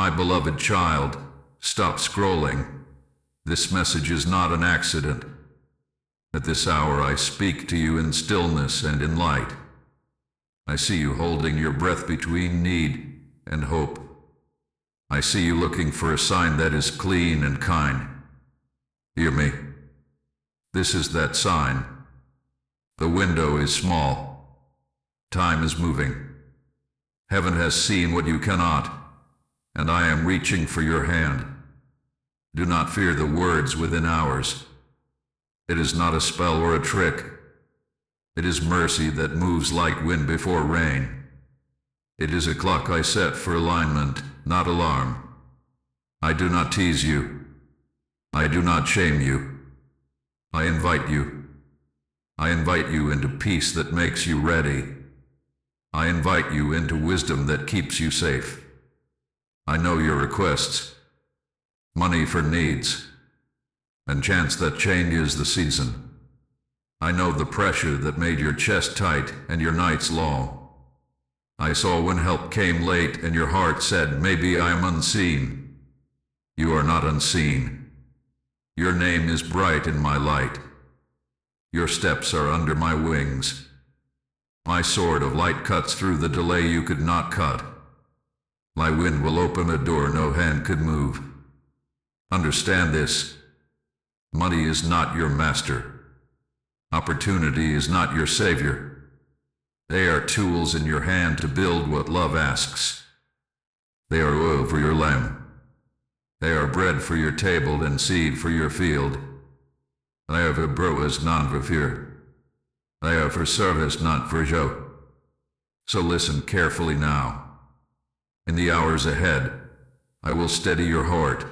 my beloved child, stop scrolling. This message is not an accident. At this hour I speak to you in stillness and in light. I see you holding your breath between need and hope. I see you looking for a sign that is clean and kind. Hear me. This is that sign. The window is small. Time is moving. Heaven has seen what you cannot, and I am reaching for your hand. Do not fear the words within hours. It is not a spell or a trick. It is mercy that moves like wind before rain. It is a clock I set for alignment, not alarm. I do not tease you. I do not shame you. I invite you. I invite you into peace that makes you ready. I invite you into wisdom that keeps you safe. I know your requests. Money for needs. And chance that changes the season. I know the pressure that made your chest tight and your nights long. I saw when help came late and your heart said, maybe I am unseen. You are not unseen. Your name is bright in my light. Your steps are under my wings. My sword of light cuts through the delay you could not cut. My wind will open a door no hand could move. Understand this. Money is not your master. Opportunity is not your savior. They are tools in your hand to build what love asks. They are oil for your lamp. They are bread for your table and seed for your field. They are for brewers, not for fear. They are for service, not for show. So listen carefully now. In the hours ahead, I will steady your heart.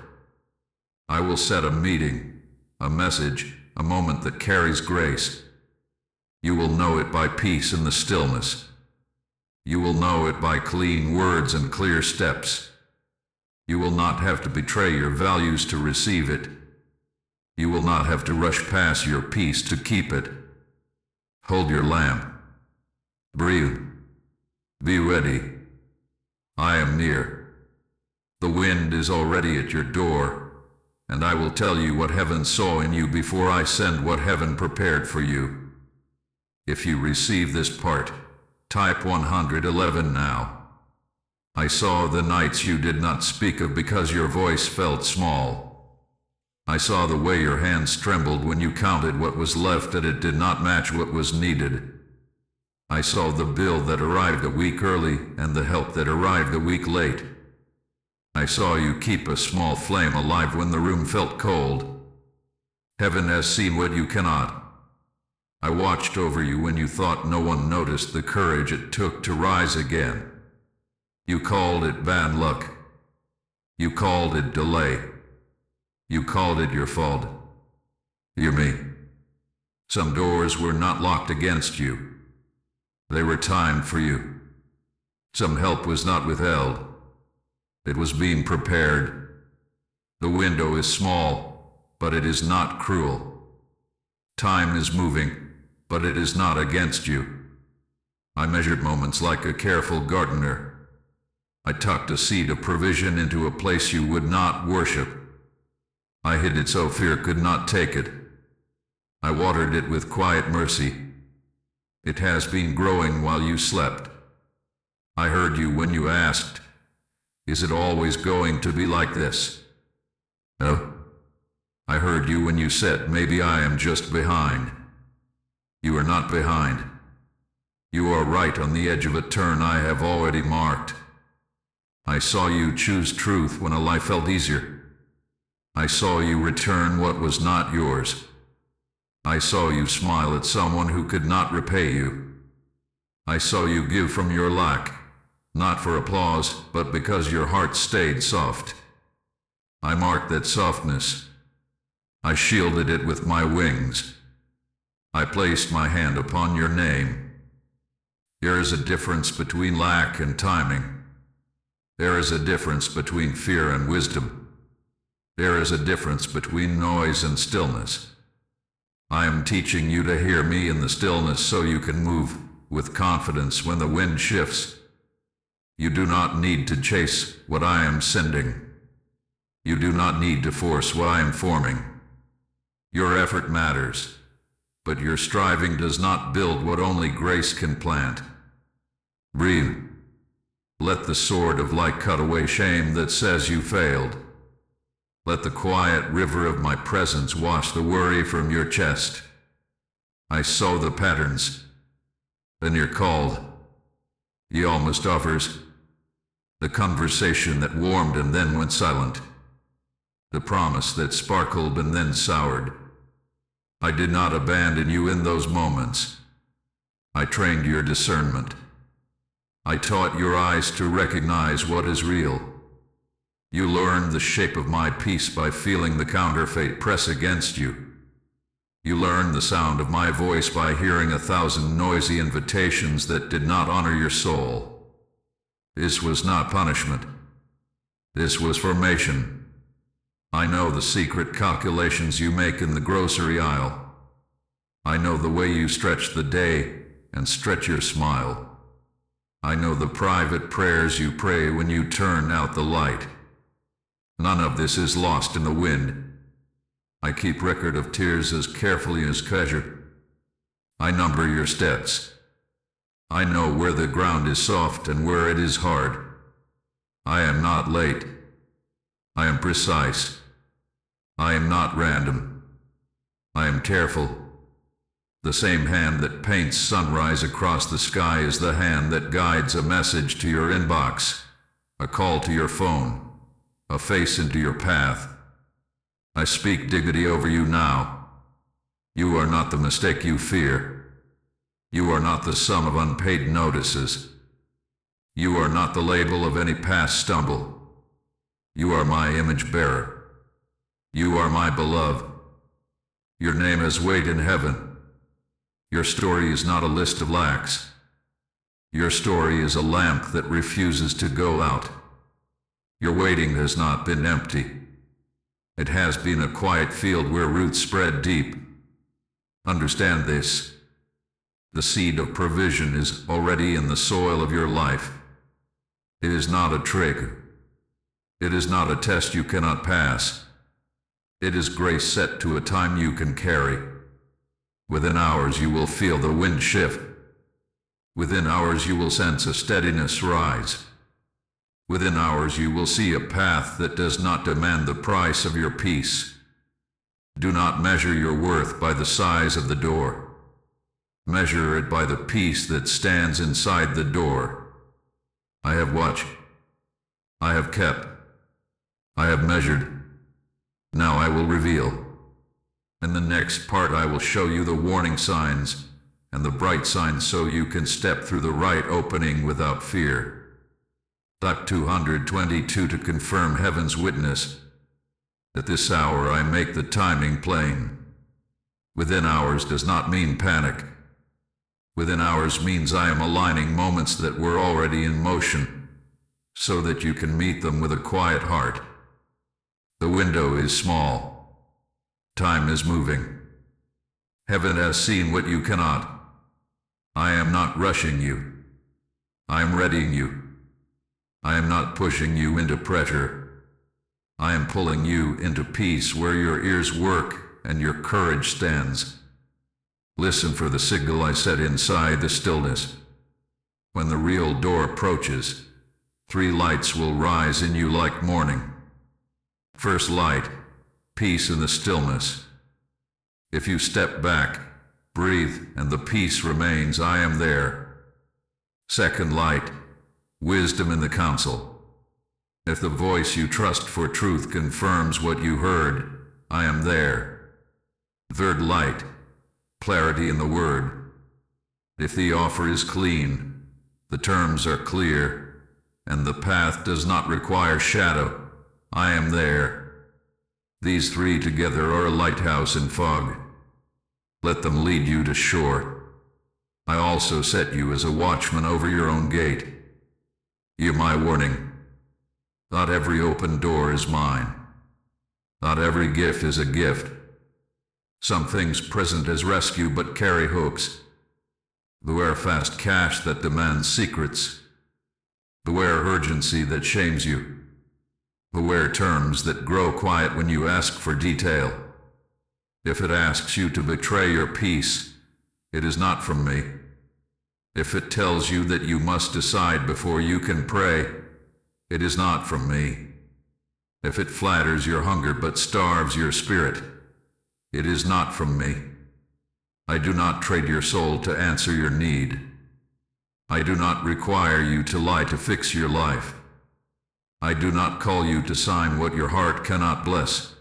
I will set a meeting, a message, a moment that carries grace. You will know it by peace in the stillness. You will know it by clean words and clear steps. You will not have to betray your values to receive it. You will not have to rush past your peace to keep it. Hold your lamp. Breathe. Be ready. I am near. The wind is already at your door, and I will tell you what heaven saw in you before I send what heaven prepared for you. If you receive this part, type 111 now. I saw the nights you did not speak of because your voice felt small. I saw the way your hands trembled when you counted what was left and it did not match what was needed. I saw the bill that arrived a week early and the help that arrived a week late. I saw you keep a small flame alive when the room felt cold. Heaven has seen what you cannot. I watched over you when you thought no one noticed the courage it took to rise again. You called it bad luck. You called it delay. You called it your fault. Hear me. Some doors were not locked against you. They were timed for you. Some help was not withheld. It was being prepared. The window is small, but it is not cruel. Time is moving, but it is not against you. I measured moments like a careful gardener. I tucked a seed of provision into a place you would not worship. I hid it so fear could not take it. I watered it with quiet mercy. It has been growing while you slept. I heard you when you asked, is it always going to be like this? No. I heard you when you said, maybe I am just behind. You are not behind. You are right on the edge of a turn I have already marked. I saw you choose truth when a life felt easier. I saw you return what was not yours. I saw you smile at someone who could not repay you. I saw you give from your lack, not for applause, but because your heart stayed soft. I marked that softness. I shielded it with my wings. I placed my hand upon your name. There is a difference between lack and timing. There is a difference between fear and wisdom. There is a difference between noise and stillness. I am teaching you to hear me in the stillness so you can move with confidence when the wind shifts. You do not need to chase what I am sending. You do not need to force what I am forming. Your effort matters, but your striving does not build what only grace can plant. Breathe. Let the sword of light cut away shame that says you failed. Let the quiet river of my presence wash the worry from your chest. I sow the patterns. Then you're called. Ye almost offers. The conversation that warmed and then went silent. The promise that sparkled and then soured. I did not abandon you in those moments. I trained your discernment. I taught your eyes to recognize what is real. You learned the shape of my peace by feeling the counterfeit press against you. You learned the sound of my voice by hearing 1,000 noisy invitations that did not honor your soul. This was not punishment. This was formation. I know the secret calculations you make in the grocery aisle. I know the way you stretch the day and stretch your smile. I know the private prayers you pray when you turn out the light. None of this is lost in the wind. I keep record of tears as carefully as treasure. I number your steps. I know where the ground is soft and where it is hard. I am not late. I am precise. I am not random. I am careful. The same hand that paints sunrise across the sky is the hand that guides a message to your inbox, a call to your phone, a face into your path. I speak dignity over you now. You are not the mistake you fear. You are not the sum of unpaid notices. You are not the label of any past stumble. You are my image bearer. You are my beloved. Your name has weight in heaven. Your story is not a list of lacks. Your story is a lamp that refuses to go out. Your waiting has not been empty. It has been a quiet field where roots spread deep. Understand this. The seed of provision is already in the soil of your life. It is not a trick. It is not a test you cannot pass. It is grace set to a time you can carry. Within hours you will feel the wind shift. Within hours you will sense a steadiness rise. Within hours you will see a path that does not demand the price of your peace. Do not measure your worth by the size of the door. Measure it by the peace that stands inside the door. I have watched. I have kept. I have measured. Now I will reveal. In the next part I will show you the warning signs and the bright signs so you can step through the right opening without fear. Act 222 to confirm heaven's witness. At this hour I make the timing plain. Within hours does not mean panic. Within hours means I am aligning moments that were already in motion, so that you can meet them with a quiet heart. The window is small. Time is moving. Heaven has seen what you cannot. I am not rushing you. I am readying you. I am not pushing you into pressure. I am pulling you into peace where your ears work and your courage stands. Listen for the signal I set inside the stillness. When the real door approaches, 3 lights will rise in you like morning. First light, peace in the stillness. If you step back, breathe, and the peace remains, I am there. Second light, wisdom in the counsel. If the voice you trust for truth confirms what you heard, I am there. Third light, clarity in the word. If the offer is clean, the terms are clear, and the path does not require shadow, I am there. These 3 together are a lighthouse in fog. Let them lead you to shore. I also set you as a watchman over your own gate. Hear my warning. Not every open door is mine. Not every gift is a gift. Some things present as rescue but carry hooks. Beware fast cash that demands secrets. Beware urgency that shames you. Beware terms that grow quiet when you ask for detail. If it asks you to betray your peace, it is not from me. If it tells you that you must decide before you can pray, it is not from me. If it flatters your hunger but starves your spirit, it is not from me. I do not trade your soul to answer your need. I do not require you to lie to fix your life. I do not call you to sign what your heart cannot bless.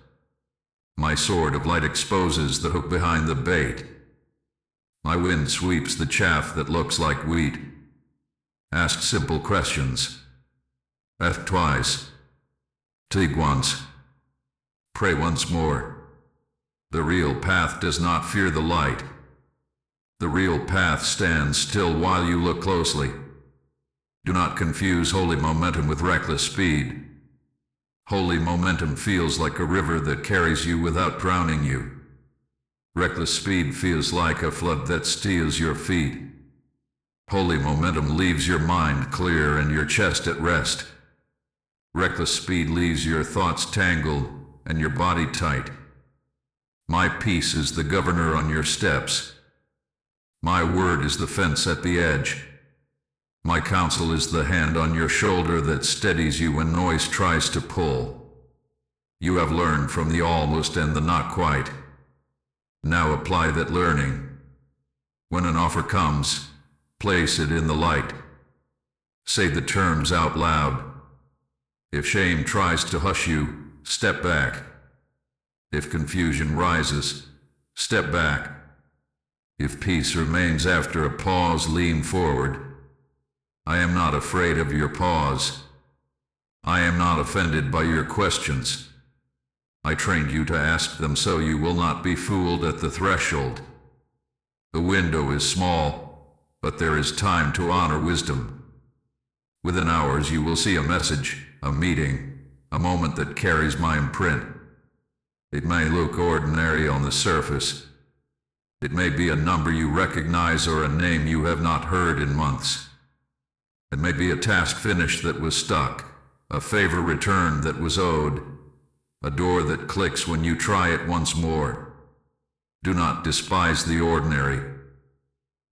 My sword of light exposes the hook behind the bait. My wind sweeps the chaff that looks like wheat. Ask simple questions. Ask twice. Seek once. Pray once more. The real path does not fear the light. The real path stands still while you look closely. Do not confuse holy momentum with reckless speed. Holy momentum feels like a river that carries you without drowning you. Reckless speed feels like a flood that steals your feet. Holy momentum leaves your mind clear and your chest at rest. Reckless speed leaves your thoughts tangled and your body tight. My peace is the governor on your steps. My word is the fence at the edge. My counsel is the hand on your shoulder that steadies you when noise tries to pull. You have learned from the almost and the not quite. Now apply that learning. When an offer comes, place it in the light. Say the terms out loud. If shame tries to hush you, step back. If confusion rises, step back. If peace remains after a pause, lean forward. I am not afraid of your pause. I am not offended by your questions. I trained you to ask them so you will not be fooled at the threshold. The window is small, but there is time to honor wisdom. Within hours you will see a message, a meeting, a moment that carries my imprint. It may look ordinary on the surface. It may be a number you recognize or a name you have not heard in months. It may be a task finished that was stuck, a favor returned that was owed, a door that clicks when you try it once more. Do not despise the ordinary.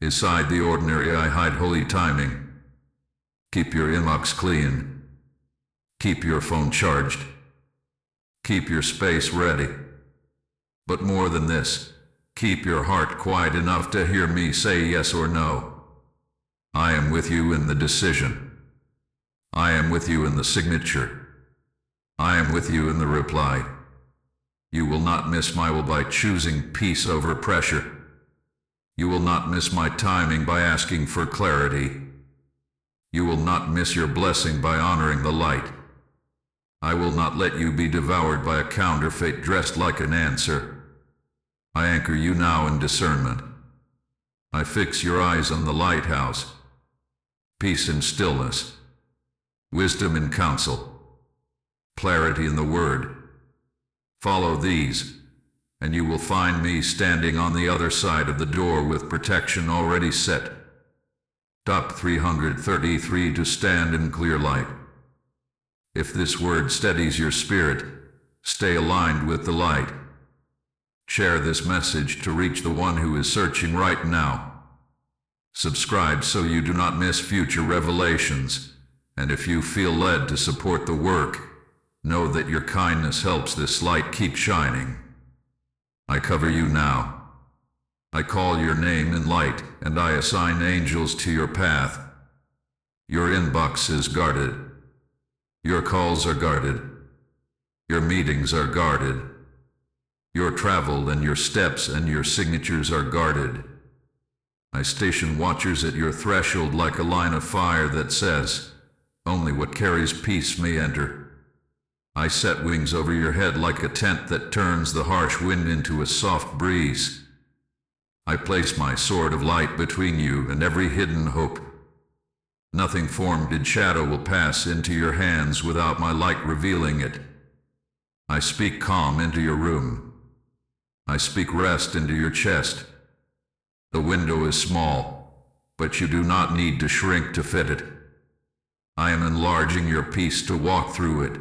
Inside the ordinary I hide holy timing. Keep your inbox clean. Keep your phone charged. Keep your space ready. But more than this, keep your heart quiet enough to hear me say yes or no. I am with you in the decision. I am with you in the signature. I am with you in the reply. You will not miss my will by choosing peace over pressure. You will not miss my timing by asking for clarity. You will not miss your blessing by honoring the light. I will not let you be devoured by a counterfeit dressed like an answer. I anchor you now in discernment. I fix your eyes on the lighthouse. Peace in stillness. Wisdom in counsel. Clarity in the word. Follow these, and you will find me standing on the other side of the door with protection already set. Top 333 to stand in clear light. If this word steadies your spirit, stay aligned with the light. Share this message to reach the one who is searching right now. Subscribe so you do not miss future revelations, and if you feel led to support the work, know that your kindness helps this light keep shining. I cover you now. I call your name in light, and I assign angels to your path. Your inbox is guarded. Your calls are guarded. Your meetings are guarded. Your travel and your steps and your signatures are guarded. I station watchers at your threshold like a line of fire that says, only what carries peace may enter. I set wings over your head like a tent that turns the harsh wind into a soft breeze. I place my sword of light between you and every hidden hope. Nothing formed in shadow will pass into your hands without my light revealing it. I speak calm into your room. I speak rest into your chest. The window is small, but you do not need to shrink to fit it. I am enlarging your peace to walk through it.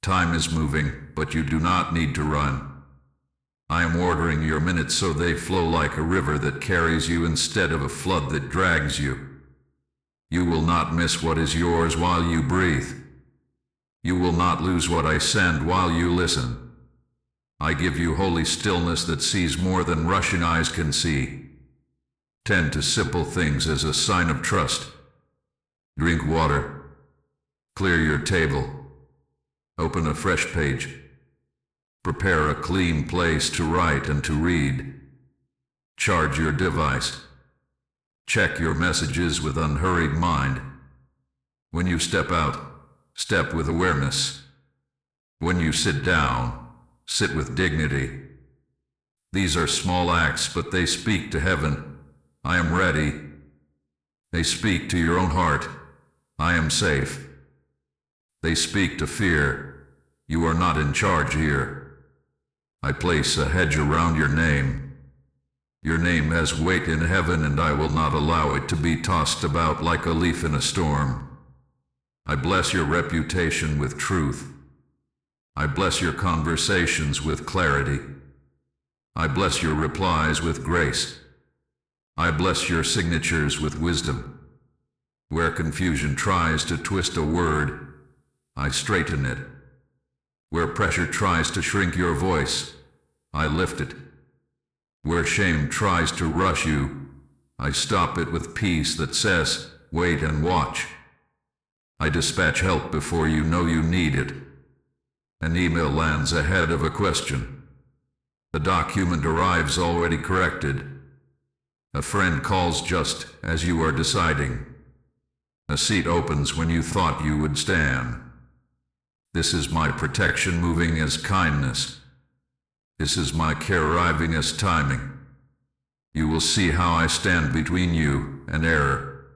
Time is moving, but you do not need to run. I am ordering your minutes so they flow like a river that carries you instead of a flood that drags you. You will not miss what is yours while you breathe. You will not lose what I send while you listen. I give you holy stillness that sees more than rushing eyes can see. Tend to simple things as a sign of trust. Drink water. Clear your table. Open a fresh page. Prepare a clean place to write and to read. Charge your device. Check your messages with unhurried mind. When you step out, step with awareness. When you sit down, sit with dignity. These are small acts, but they speak to heaven. I am ready. They speak to your own heart. I am safe. They speak to fear. You are not in charge here. I place a hedge around your name. Your name has weight in heaven, and I will not allow it to be tossed about like a leaf in a storm. I bless your reputation with truth. I bless your conversations with clarity. I bless your replies with grace. I bless your signatures with wisdom. Where confusion tries to twist a word, I straighten it. Where pressure tries to shrink your voice, I lift it. Where shame tries to rush you, I stop it with peace that says, wait and watch. I dispatch help before you know you need it. An email lands ahead of a question. The document arrives already corrected. A friend calls just as you are deciding. A seat opens when you thought you would stand. This is my protection moving as kindness. This is my care arriving as timing. You will see how I stand between you and error.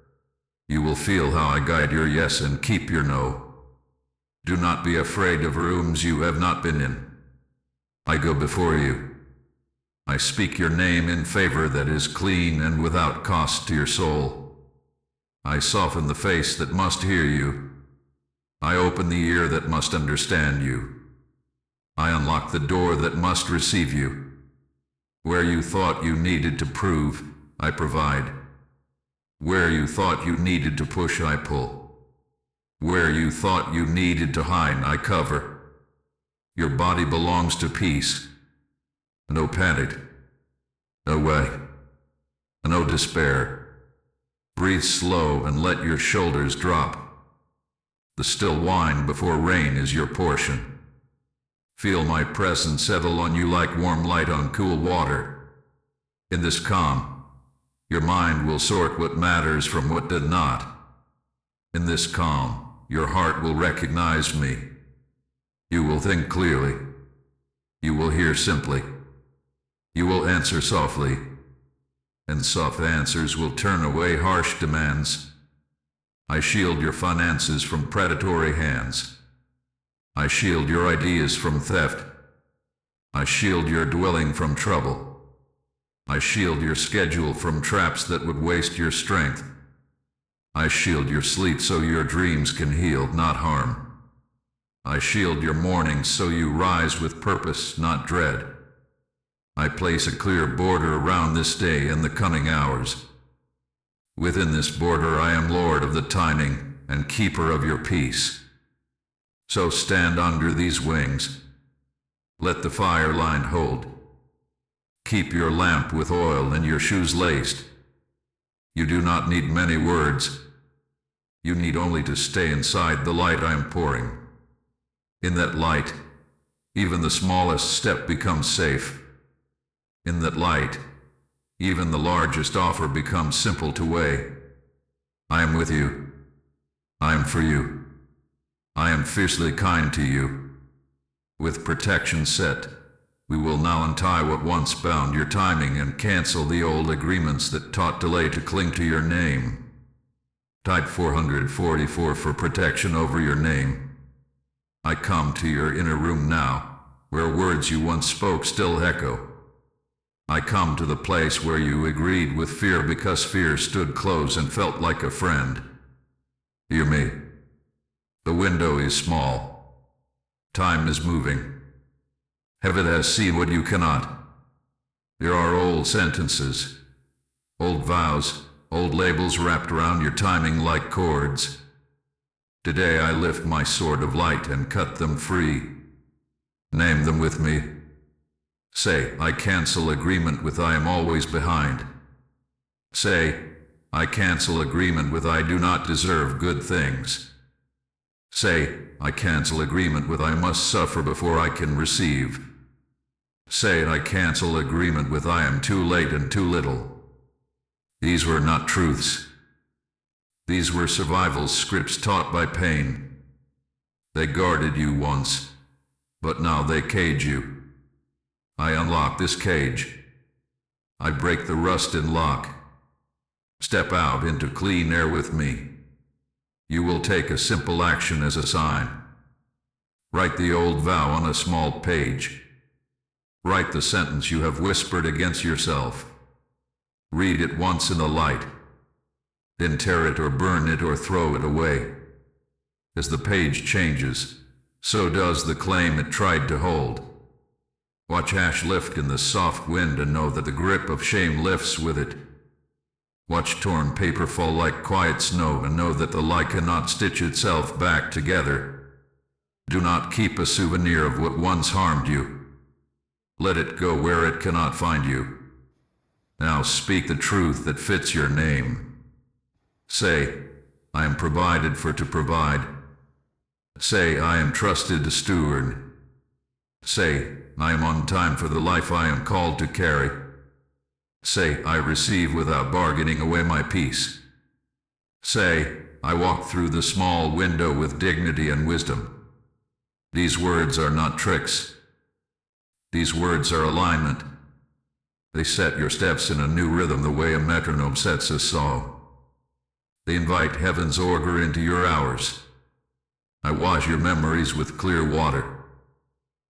You will feel how I guide your yes and keep your no. Do not be afraid of rooms you have not been in. I go before you. I speak your name in favor that is clean and without cost to your soul. I soften the face that must hear you. I open the ear that must understand you. I unlock the door that must receive you. Where you thought you needed to prove, I provide. Where you thought you needed to push, I pull. Where you thought you needed to hide, I cover. Your body belongs to peace. No panic. No way. No despair. Breathe slow and let your shoulders drop. The still wine before rain is your portion. Feel my presence settle on you like warm light on cool water. In this calm, your mind will sort what matters from what did not. In this calm, your heart will recognize me. You will think clearly. You will hear simply. You will answer softly. And soft answers will turn away harsh demands. I shield your finances from predatory hands. I shield your ideas from theft. I shield your dwelling from trouble. I shield your schedule from traps that would waste your strength. I shield your sleep so your dreams can heal, not harm. I shield your mornings so you rise with purpose, not dread. I place a clear border around this day and the coming hours. Within this border I am Lord of the timing and keeper of your peace. So stand under these wings. Let the fire line hold. Keep your lamp with oil and your shoes laced. You do not need many words. You need only to stay inside the light I am pouring. In that light, even the smallest step becomes safe. In that light, even the largest offer becomes simple to weigh. I am with you. I am for you. I am fiercely kind to you. With protection set, we will now untie what once bound your timing and cancel the old agreements that taught delay to cling to your name. Type 444 for protection over your name. I come to your inner room now, where words you once spoke still echo. I come to the place where you agreed with fear because fear stood close and felt like a friend. Hear me. The window is small. Time is moving. Heaven has seen what you cannot. There are old sentences, old vows, old labels wrapped around your timing like cords. Today I lift my sword of light and cut them free. Name them with me. Say, I cancel agreement with I am always behind. Say, I cancel agreement with I do not deserve good things. Say, I cancel agreement with I must suffer before I can receive. Say, I cancel agreement with I am too late and too little. These were not truths. These were survival scripts taught by pain. They guarded you once, but now they cage you. I unlock this cage. I break the rust and lock. Step out into clean air with me. You will take a simple action as a sign. Write the old vow on a small page. Write the sentence you have whispered against yourself. Read it once in the light. Then tear it or burn it or throw it away. As the page changes, so does the claim it tried to hold. Watch ash lift in the soft wind and know that the grip of shame lifts with it. Watch torn paper fall like quiet snow and know that the lie cannot stitch itself back together. Do not keep a souvenir of what once harmed you. Let it go where it cannot find you. Now speak the truth that fits your name. Say, I am provided for to provide. Say, I am trusted to steward. Say, I am on time for the life I am called to carry. Say, I receive without bargaining away my peace. Say, I walk through the small window with dignity and wisdom. These words are not tricks. These words are alignment. They set your steps in a new rhythm the way a metronome sets a song. They invite heaven's order into your hours. I wash your memories with clear water.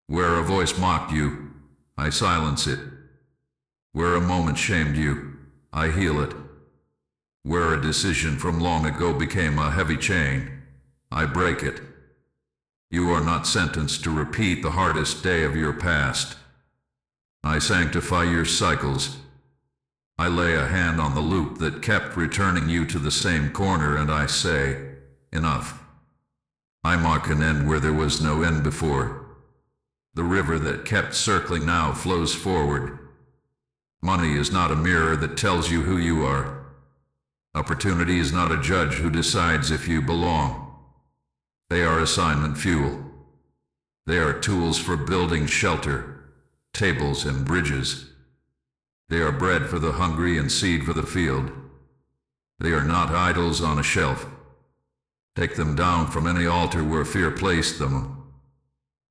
Where a voice mocked you, I silence it. Where a moment shamed you, I heal it. Where a decision from long ago became a heavy chain, I break it. You are not sentenced to repeat the hardest day of your past. I sanctify your cycles. I lay a hand on the loop that kept returning you to the same corner and I say, enough. I mark an end where there was no end before. The river that kept circling now flows forward. Money is not a mirror that tells you who you are. Opportunity is not a judge who decides if you belong. They are assignment fuel. They are tools for building shelter, tables and bridges. They are bread for the hungry and seed for the field. They are not idols on a shelf. Take them down from any altar where fear placed them.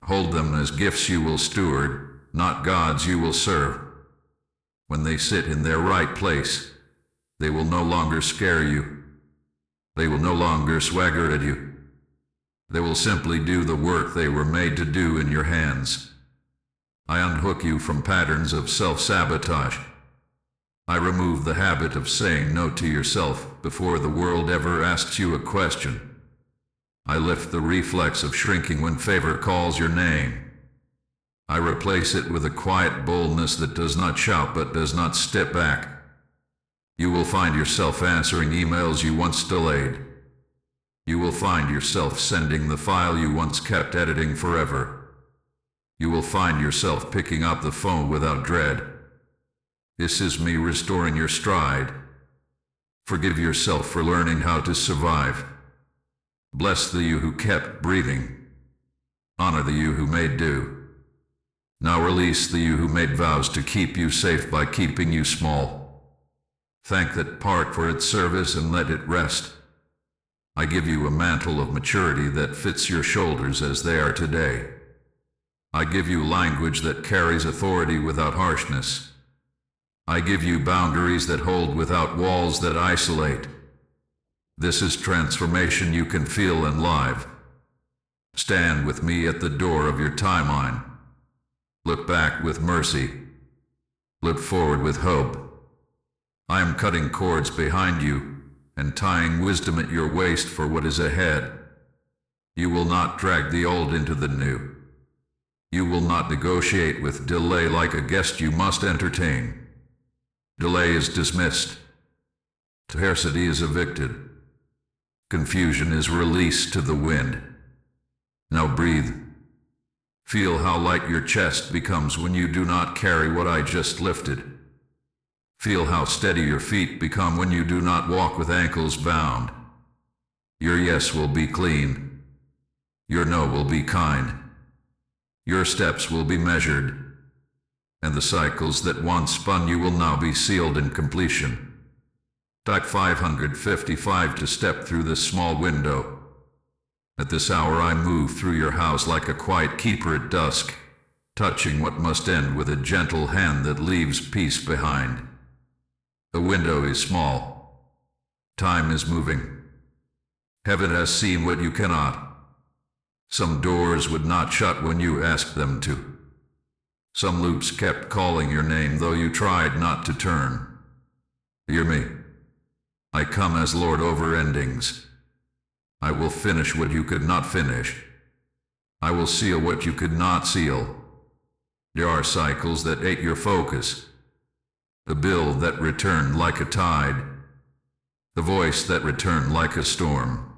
Hold them as gifts you will steward, not gods you will serve. When they sit in their right place, they will no longer scare you. They will no longer swagger at you. They will simply do the work they were made to do in your hands. I unhook you from patterns of self-sabotage. I remove the habit of saying no to yourself before the world ever asks you a question. I lift the reflex of shrinking when favor calls your name. I replace it with a quiet boldness that does not shout but does not step back. You will find yourself answering emails you once delayed. You will find yourself sending the file you once kept editing forever. You will find yourself picking up the phone without dread. This is me restoring your stride. Forgive yourself for learning how to survive. Bless the you who kept breathing. Honor the you who made do. Now release the you who made vows to keep you safe by keeping you small. Thank that part for its service and let it rest. I give you a mantle of maturity that fits your shoulders as they are today. I give you language that carries authority without harshness. I give you boundaries that hold without walls that isolate. This is transformation you can feel and live. Stand with me at the door of your timeline. Look back with mercy. Look forward with hope. I am cutting cords behind you, and tying wisdom at your waist for what is ahead. You will not drag the old into the new. You will not negotiate with delay like a guest you must entertain. Delay is dismissed. Scarcity is evicted. Confusion is released to the wind. Now breathe. Feel how light your chest becomes when you do not carry what I just lifted. Feel how steady your feet become when you do not walk with ankles bound. Your yes will be clean. Your no will be kind. Your steps will be measured, and the cycles that once spun you will now be sealed in completion. Type 555 to step through this small window. At this hour I move through your house like a quiet keeper at dusk, touching what must end with a gentle hand that leaves peace behind. The window is small. Time is moving. Heaven has seen what you cannot. Some doors would not shut when you asked them to. Some loops kept calling your name though you tried not to turn. Hear me. I come as Lord over endings. I will finish what you could not finish. I will seal what you could not seal. There are cycles that ate your focus. The bill that returned like a tide. The voice that returned like a storm.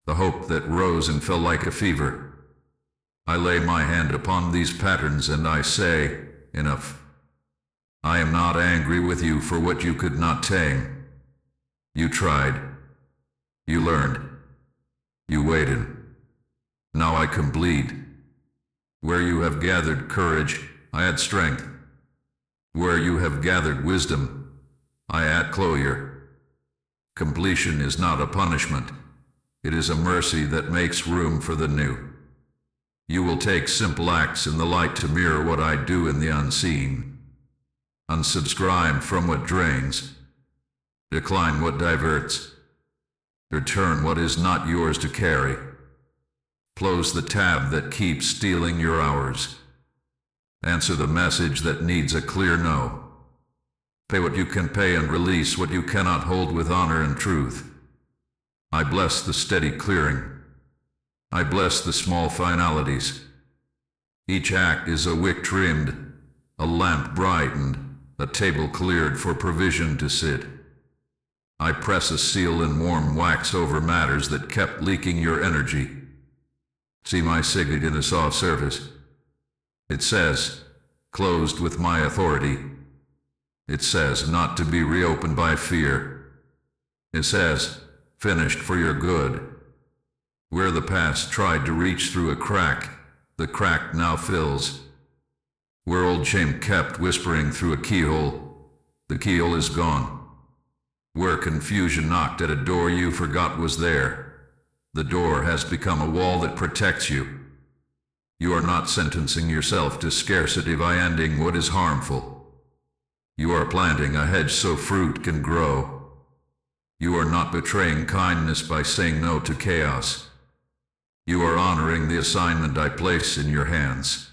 The hope that rose and fell like a fever. I lay my hand upon these patterns and I say, enough. I am not angry with you for what you could not tame. You tried. You learned. You waited. Now I complete. Where you have gathered courage, I add strength. Where you have gathered wisdom, I add closure. Completion is not a punishment. It is a mercy that makes room for the new. You will take simple acts in the light to mirror what I do in the unseen. Unsubscribe from what drains. Decline what diverts. Return what is not yours to carry. Close the tab that keeps stealing your hours. Answer the message that needs a clear no. Pay what you can pay and release what you cannot hold with honor and truth. I bless the steady clearing. I bless the small finalities. Each act is a wick trimmed, a lamp brightened, a table cleared for provision to sit. I press a seal in warm wax over matters that kept leaking your energy. See my signet in a soft service. It says, closed with my authority. It says not to be reopened by fear. It says, finished for your good. Where the past tried to reach through a crack, the crack now fills. Where old shame kept whispering through a keyhole, the keyhole is gone. Where confusion knocked at a door you forgot was there, the door has become a wall that protects you. You are not sentencing yourself to scarcity by ending what is harmful. You are planting a hedge so fruit can grow. You are not betraying kindness by saying no to chaos. You are honoring the assignment I place in your hands.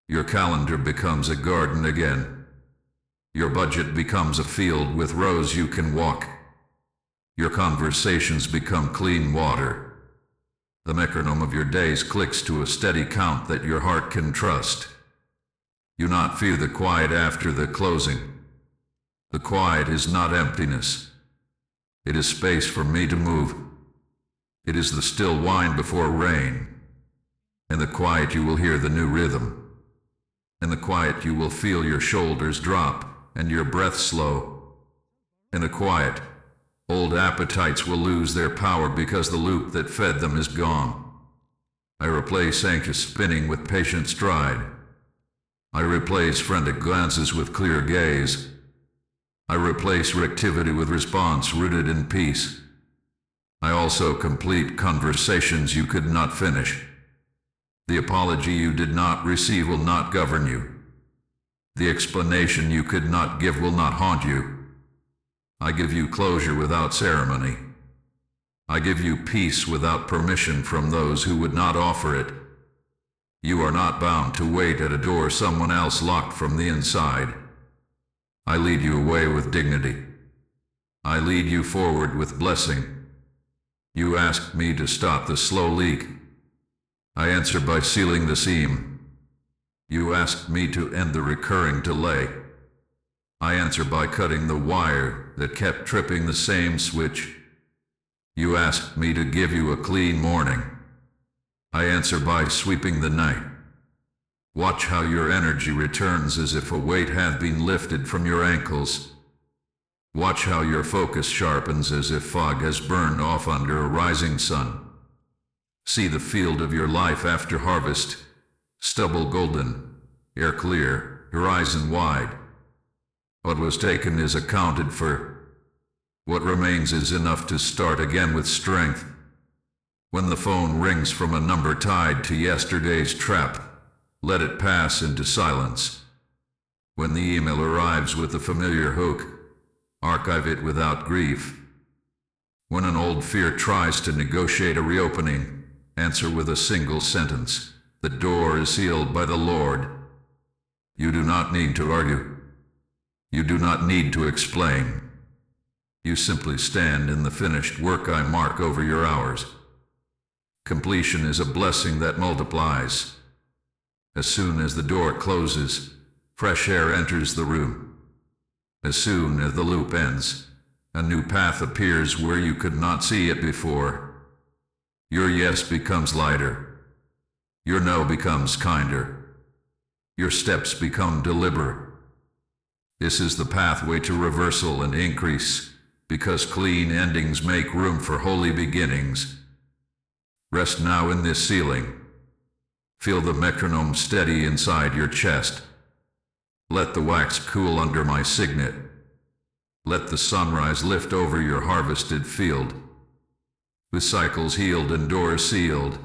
Your calendar becomes a garden again. Your budget becomes a field with rows you can walk. Your conversations become clean water. The metronome of your days clicks to a steady count that your heart can trust. You not fear the quiet after the closing. The quiet is not emptiness. It is space for me to move. It is the still wine before rain. In the quiet you will hear the new rhythm. In the quiet you will feel your shoulders drop and your breath slow. In the quiet, old appetites will lose their power because the loop that fed them is gone. I replace anxious spinning with patient stride. I replace frantic glances with clear gaze. I replace reactivity with response rooted in peace. I also complete conversations you could not finish. The apology you did not receive will not govern you. The explanation you could not give will not haunt you. I give you closure without ceremony. I give you peace without permission from those who would not offer it. You are not bound to wait at a door someone else locked from the inside. I lead you away with dignity. I lead you forward with blessing. You asked me to stop the slow leak. I answer by sealing the seam. You asked me to end the recurring delay. I answer by cutting the wire that kept tripping the same switch. You asked me to give you a clean morning. I answer by sweeping the night. Watch how your energy returns as if a weight had been lifted from your ankles. Watch how your focus sharpens as if fog has burned off under a rising sun. See the field of your life after harvest, stubble golden, air clear, horizon wide. What was taken is accounted for. What remains is enough to start again with strength. When the phone rings from a number tied to yesterday's trap, let it pass into silence. When the email arrives with a familiar hook, archive it without grief. When an old fear tries to negotiate a reopening, answer with a single sentence: the door is sealed by the Lord. You do not need to argue. You do not need to explain. You simply stand in the finished work I mark over your hours. Completion is a blessing that multiplies. As soon as the door closes, fresh air enters the room. As soon as the loop ends, a new path appears where you could not see it before. Your yes becomes lighter. Your no becomes kinder. Your steps become deliberate. This is the pathway to reversal and increase, because clean endings make room for holy beginnings. Rest now in this ceiling. Feel the metronome steady inside your chest. Let the wax cool under my signet. Let the sunrise lift over your harvested field. With cycles healed and doors sealed,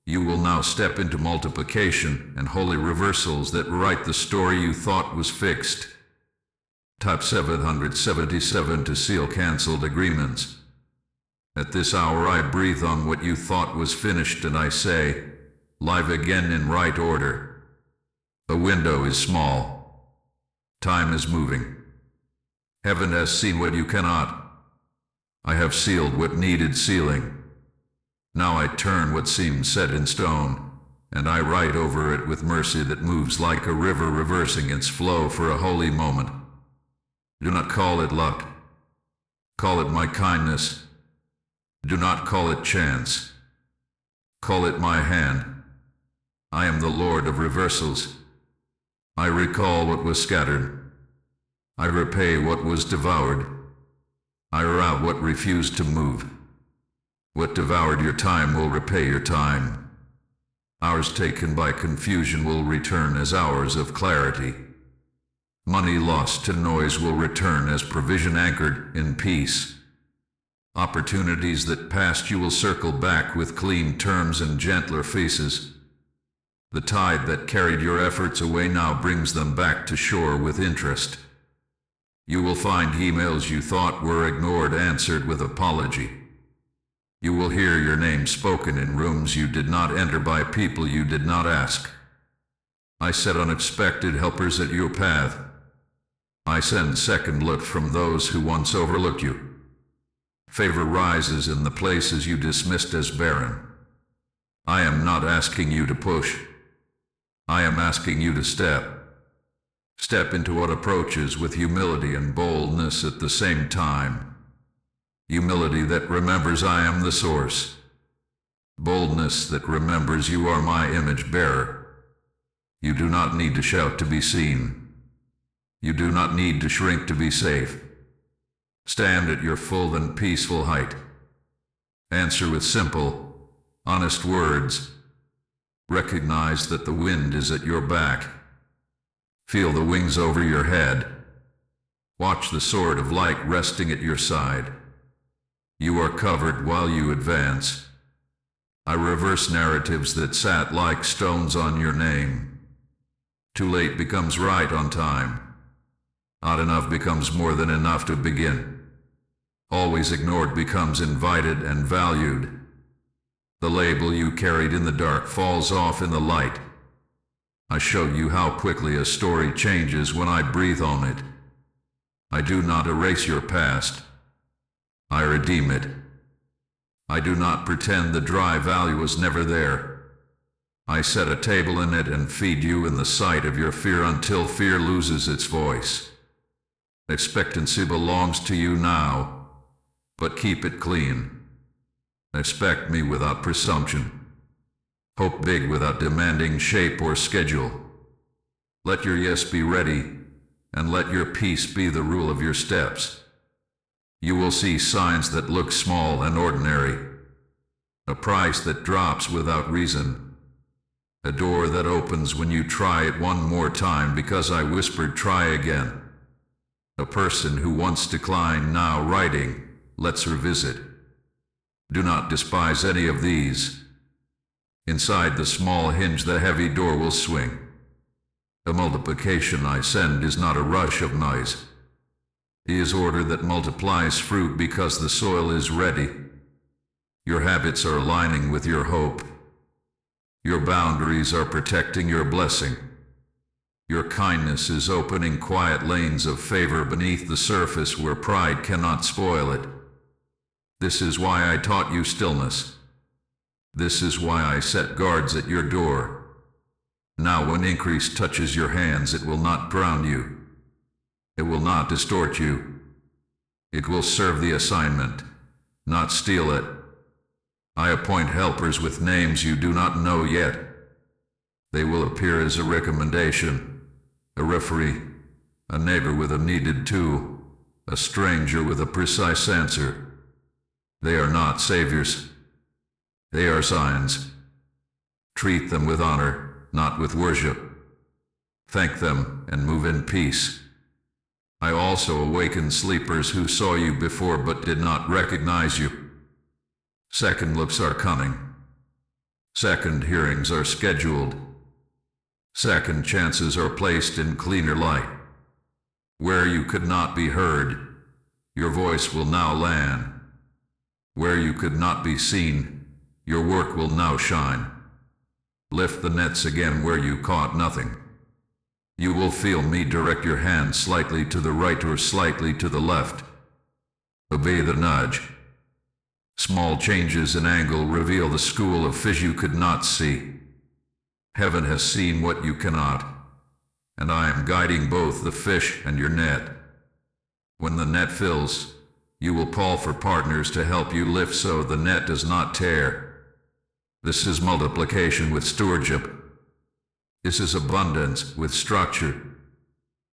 you will now step into multiplication and holy reversals that write the story you thought was fixed. Type 777 to seal canceled agreements. At this hour I breathe on what you thought was finished and I say, live again in right order. The window is small. Time is moving. Heaven has seen what you cannot. I have sealed what needed sealing. Now I turn what seemed set in stone, and I write over it with mercy that moves like a river reversing its flow for a holy moment. Do not call it luck. Call it my kindness. Do not call it chance. Call it my hand. I am the Lord of reversals. I recall what was scattered. I repay what was devoured. I rout what refused to move. What devoured your time will repay your time. Hours taken by confusion will return as hours of clarity. Money lost to noise will return as provision anchored in peace. Opportunities that passed you will circle back with clean terms and gentler faces. The tide that carried your efforts away now brings them back to shore with interest. You will find emails you thought were ignored answered with apology. You will hear your name spoken in rooms you did not enter by people you did not ask. I set unexpected helpers at your path. I send second look from those who once overlooked you. Favor rises in the places you dismissed as barren. I am not asking you to push. I am asking you to step. Step into what approaches with humility and boldness at the same time. Humility that remembers I am the source. Boldness that remembers you are my image bearer. You do not need to shout to be seen. You do not need to shrink to be safe. Stand at your full and peaceful height. Answer with simple, honest words. Recognize that the wind is at your back. Feel the wings over your head. Watch the sword of light resting at your side. You are covered while you advance. I reverse narratives that sat like stones on your name. Too late becomes right on time. Not enough becomes more than enough to begin. Always ignored becomes invited and valued. The label you carried in the dark falls off in the light. I show you how quickly a story changes when I breathe on it. I do not erase your past. I redeem it. I do not pretend the dry valley was never there. I set a table in it and feed you in the sight of your fear until fear loses its voice. Expectancy belongs to you now, but keep it clean. Expect me without presumption. Hope big without demanding shape or schedule. Let your yes be ready, and let your peace be the rule of your steps. You will see signs that look small and ordinary, a price that drops without reason, a door that opens when you try it one more time because I whispered try again. A person who once declined now writing, let's revisit. Do not despise any of these. Inside the small hinge the heavy door will swing. The multiplication I send is not a rush of noise. He is order that multiplies fruit because the soil is ready. Your habits are aligning with your hope. Your boundaries are protecting your blessing. Your kindness is opening quiet lanes of favor beneath the surface where pride cannot spoil it. This is why I taught you stillness. This is why I set guards at your door. Now when increase touches your hands, it will not drown you. It will not distort you. It will serve the assignment, not steal it. I appoint helpers with names you do not know yet. They will appear as a recommendation, a referee, a neighbor with a needed tool, a stranger with a precise answer. They are not saviors. They are signs. Treat them with honor, not with worship. Thank them and move in peace. I also awaken sleepers who saw you before but did not recognize you. Second looks are coming. Second hearings are scheduled. Second chances are placed in cleaner light. Where you could not be heard, your voice will now land. Where you could not be seen, your work will now shine. Lift the nets again where you caught nothing. You will feel me direct your hand slightly to the right or slightly to the left. Obey the nudge. Small changes in angle reveal the school of fish you could not see. Heaven has seen what you cannot, and I am guiding both the fish and your net. When the net fills, you will call for partners to help you lift so the net does not tear. This is multiplication with stewardship. This is abundance with structure.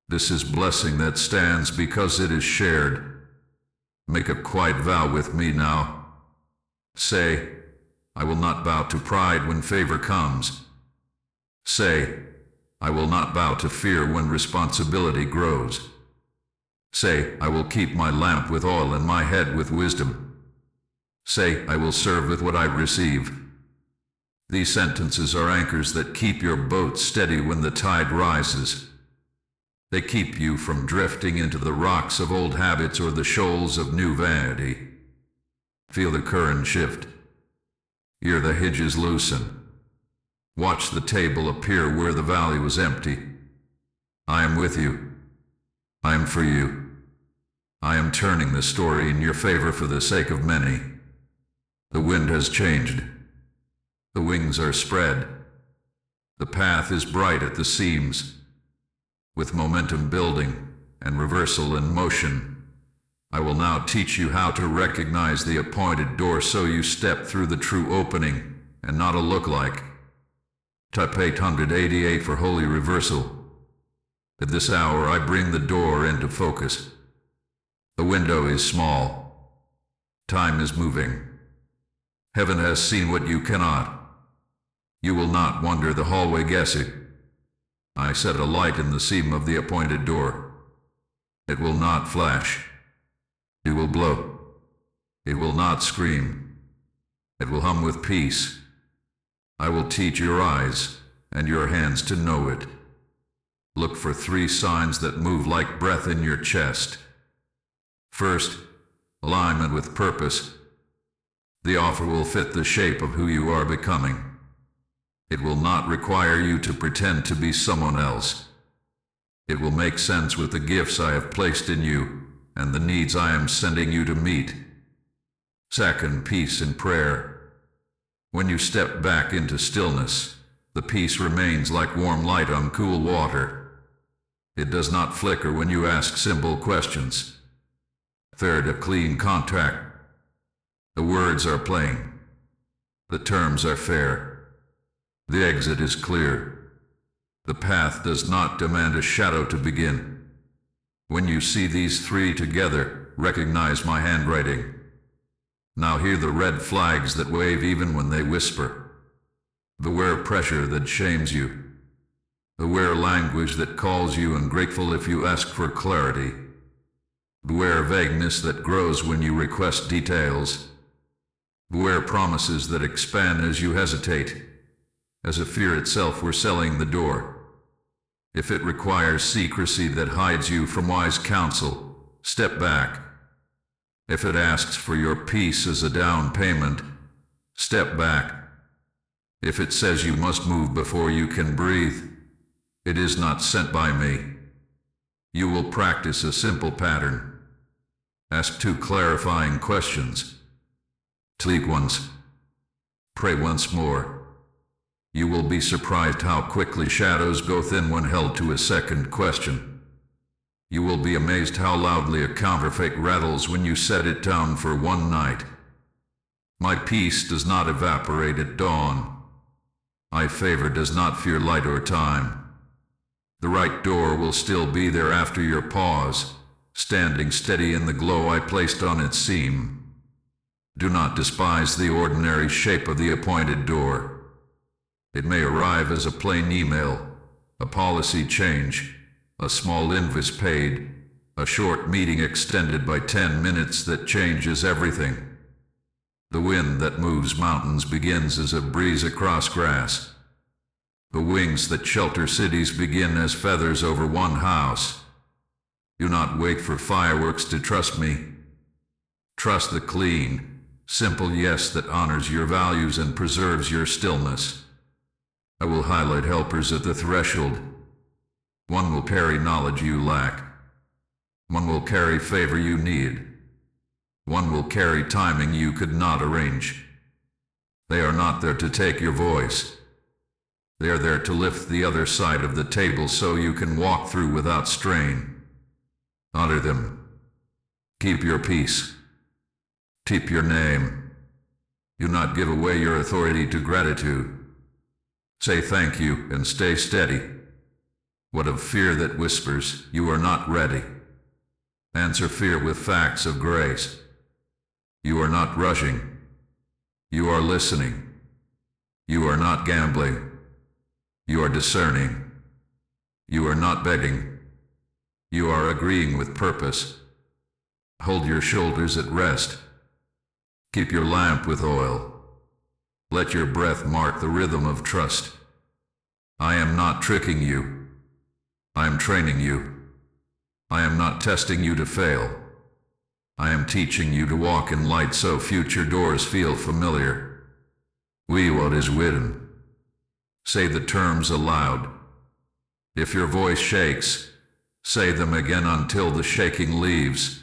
This is blessing that stands because it is shared. Make a quiet vow with me now. Say, I will not bow to pride when favor comes. Say, I will not bow to fear when responsibility grows. Say, I will keep my lamp with oil and my head with wisdom. Say, I will serve with what I receive. These sentences are anchors that keep your boat steady when the tide rises. They keep you from drifting into the rocks of old habits or the shoals of new vanity. Feel the current shift. Hear the hinges loosen. Watch the table appear where the valley was empty. I am with you. I am for you. I am turning the story in your favor for the sake of many. The wind has changed. The wings are spread. The path is bright at the seams. With momentum building and reversal in motion, I will now teach you how to recognize the appointed door so you step through the true opening and not a lookalike. Type 888 for holy reversal. At this hour I bring the door into focus. The window is small. Time is moving. Heaven has seen what you cannot. You will not wander the hallway guessing. I set a light in the seam of the appointed door. It will not flash. It will blow. It will not scream. It will hum with peace. I will teach your eyes and your hands to know it. Look for 3 signs that move like breath in your chest. First, alignment with purpose. The offer will fit the shape of who you are becoming. It will not require you to pretend to be someone else. It will make sense with the gifts I have placed in you and the needs I am sending you to meet. Second, peace in prayer. When you step back into stillness, the peace remains like warm light on cool water. It does not flicker when you ask simple questions. Third, a clean contract. The words are plain. The terms are fair. The exit is clear. The path does not demand a shadow to begin. When you see these three together, recognize my handwriting. Now hear the red flags that wave even when they whisper. Beware pressure that shames you. Beware language that calls you ungrateful if you ask for clarity. Beware vagueness that grows when you request details. Beware promises that expand as you hesitate, as if fear itself were selling the door. If it requires secrecy that hides you from wise counsel, step back. If it asks for your peace as a down payment, step back. If it says you must move before you can breathe, it is not sent by me. You will practice a simple pattern. Ask 2 clarifying questions. Tweak once. Pray once more. You will be surprised how quickly shadows go thin when held to a second question. You will be amazed how loudly a counterfeit rattles when you set it down for one night. My peace does not evaporate at dawn. My favor does not fear light or time. The right door will still be there after your pause, standing steady in the glow I placed on its seam. Do not despise the ordinary shape of the appointed door. It may arrive as a plain email, a policy change, a small invoice paid, a short meeting extended by 10 minutes that changes everything. The wind that moves mountains begins as a breeze across grass. The wings that shelter cities begin as feathers over one house. Do not wait for fireworks to trust me. Trust the clean, simple yes that honors your values and preserves your stillness. I will highlight helpers at the threshold. One will carry knowledge you lack. One will carry favor you need. One will carry timing you could not arrange. They are not there to take your voice. They are there to lift the other side of the table so you can walk through without strain. Honor them. Keep your peace. Keep your name. Do not give away your authority to gratitude. Say thank you and stay steady. What of fear that whispers, you are not ready? Answer fear with facts of grace. You are not rushing. You are listening. You are not gambling. You are discerning. You are not begging. You are agreeing with purpose. Hold your shoulders at rest. Keep your lamp with oil. Let your breath mark the rhythm of trust. I am not tricking you. I am training you. I am not testing you to fail. I am teaching you to walk in light so future doors feel familiar. We what is written. Say the terms aloud. If your voice shakes, say them again until the shaking leaves.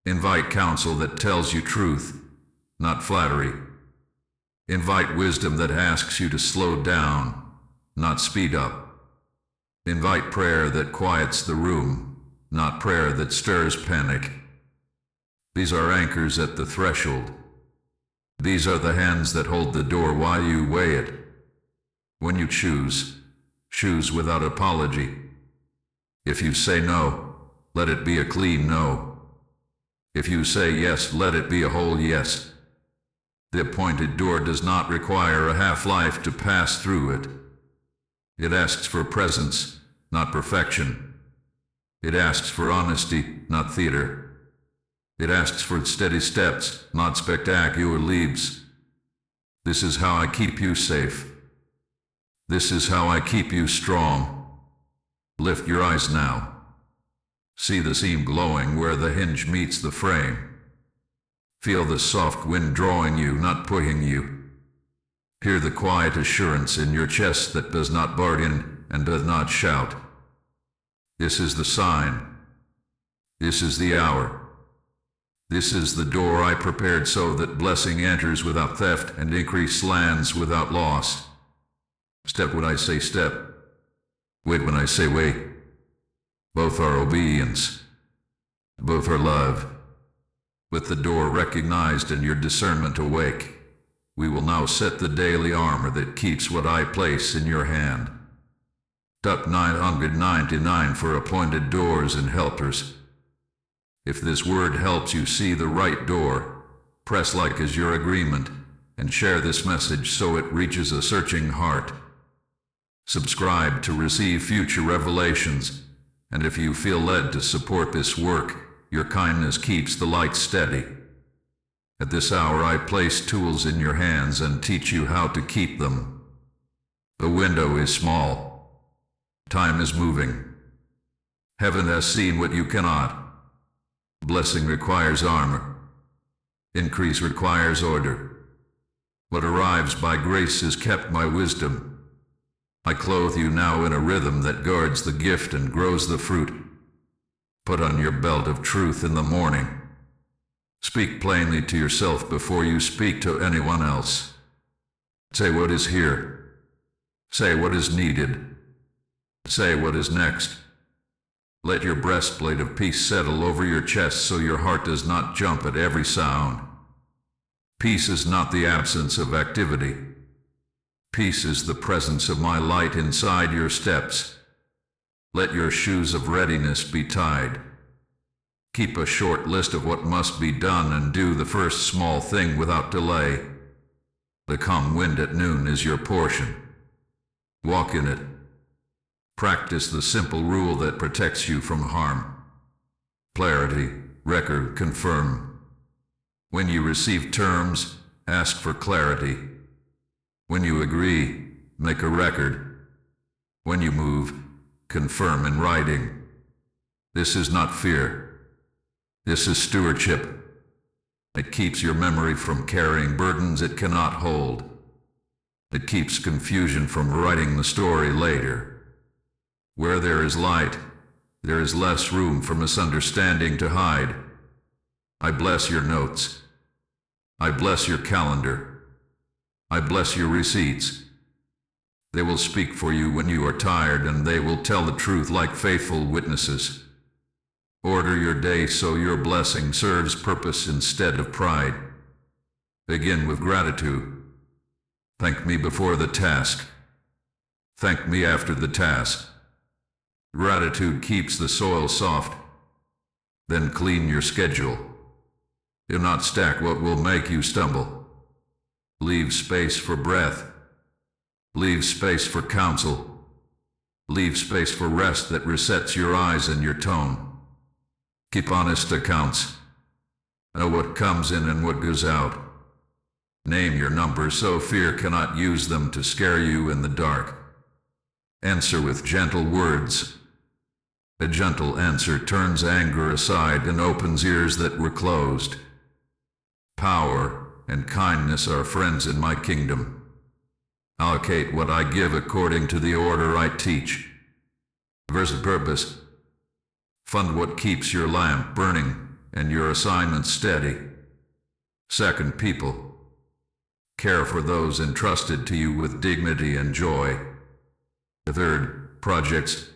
Invite counsel that tells you truth, not flattery. Invite wisdom that asks you to slow down, not speed up. Invite prayer that quiets the room, not prayer that stirs panic. These are anchors at the threshold. These are the hands that hold the door while you weigh it. When you choose, choose without apology. If you say no, let it be a clean no. If you say yes, let it be a whole yes. The appointed door does not require a half-life to pass through it. It asks for presence, not perfection. It asks for honesty, not theater. It asks for steady steps, not spectacular leaps. This is how I keep you safe. This is how I keep you strong. Lift your eyes now. See the seam glowing where the hinge meets the frame. Feel the soft wind drawing you, not pushing you. Hear the quiet assurance in your chest that does not bargain and does not shout. This is the sign. This is the hour. This is the door I prepared so that blessing enters without theft and increase lands without loss. Step when I say step. Wait when I say wait. Both are obedience. Both are love. With the door recognized and your discernment awake, we will now set the daily armor that keeps what I place in your hand. Duck 999 for appointed doors and helpers. If this word helps you see the right door, press like as your agreement, and share this message so it reaches a searching heart. Subscribe to receive future revelations, and if you feel led to support this work, your kindness keeps the light steady. At this hour I place tools in your hands and teach you how to keep them. The window is small. Time is moving. Heaven has seen what you cannot. Blessing requires armor. Increase requires order. What arrives by grace is kept by wisdom. I clothe you now in a rhythm that guards the gift and grows the fruit. Put on your belt of truth in the morning. Speak plainly to yourself before you speak to anyone else. Say what is here. Say what is needed. Say what is next. Let your breastplate of peace settle over your chest so your heart does not jump at every sound. Peace is not the absence of activity. Peace is the presence of my light inside your steps. Let your shoes of readiness be tied. Keep a short list of what must be done and do the first small thing without delay. The calm wind at noon is your portion. Walk in it. Practice the simple rule that protects you from harm. Clarity, record, confirm. When you receive terms, ask for clarity. When you agree, make a record. When you move, confirm in writing. This is not fear. This is stewardship. It keeps your memory from carrying burdens it cannot hold. It keeps confusion from writing the story later. Where there is light, there is less room for misunderstanding to hide. I bless your notes. I bless your calendar. I bless your receipts. They will speak for you when you are tired, and they will tell the truth like faithful witnesses. Order your day so your blessing serves purpose instead of pride. Begin with gratitude. Thank me before the task. Thank me after the task. Gratitude keeps the soil soft. Then clean your schedule. Do not stack what will make you stumble. Leave space for breath. Leave space for counsel. Leave space for rest that resets your eyes and your tone. Keep honest accounts. Know what comes in and what goes out. Name your numbers so fear cannot use them to scare you in the dark. Answer with gentle words. A gentle answer turns anger aside and opens ears that were closed. Power and kindness are friends in my kingdom. Allocate what I give according to the order I teach. Verse of purpose. Fund what keeps your lamp burning and your assignment steady. Second, people. Care for those entrusted to you with dignity and joy. Third, projects.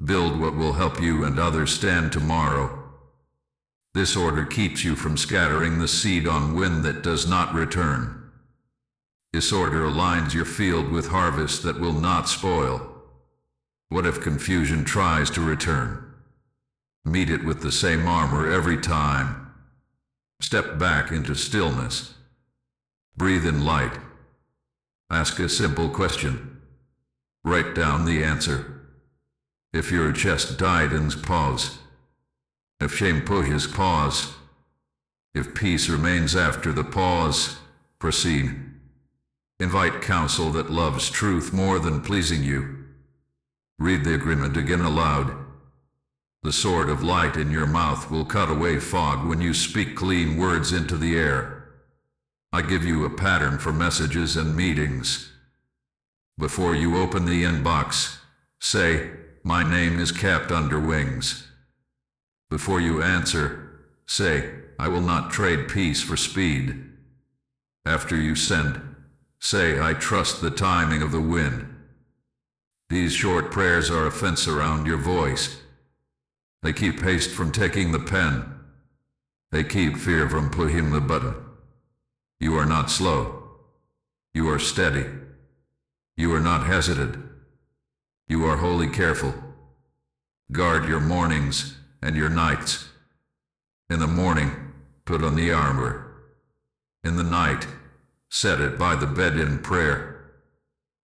Build what will help you and others stand tomorrow. This order keeps you from scattering the seed on wind that does not return. This order aligns your field with harvest that will not spoil. What if confusion tries to return? Meet it with the same armor every time. Step back into stillness. Breathe in light. Ask a simple question. Write down the answer. If your chest tightens, pause. If shame pushes, pause. If peace remains after the pause, proceed. Invite counsel that loves truth more than pleasing you. Read the agreement again aloud. The sword of light in your mouth will cut away fog when you speak clean words into the air. I give you a pattern for messages and meetings. Before you open the inbox, say, "My name is kept under wings." Before you answer, Say, I will not trade peace for speed. After you send, say, I trust the timing of the wind. These short prayers are a fence around your voice. They keep haste from taking the pen. They keep fear from pushing the button. You are not slow. You are steady. You are not hesitant. You are wholly careful. Guard your mornings and your nights. In the morning, put on the armor. In the night, set it by the bed in prayer.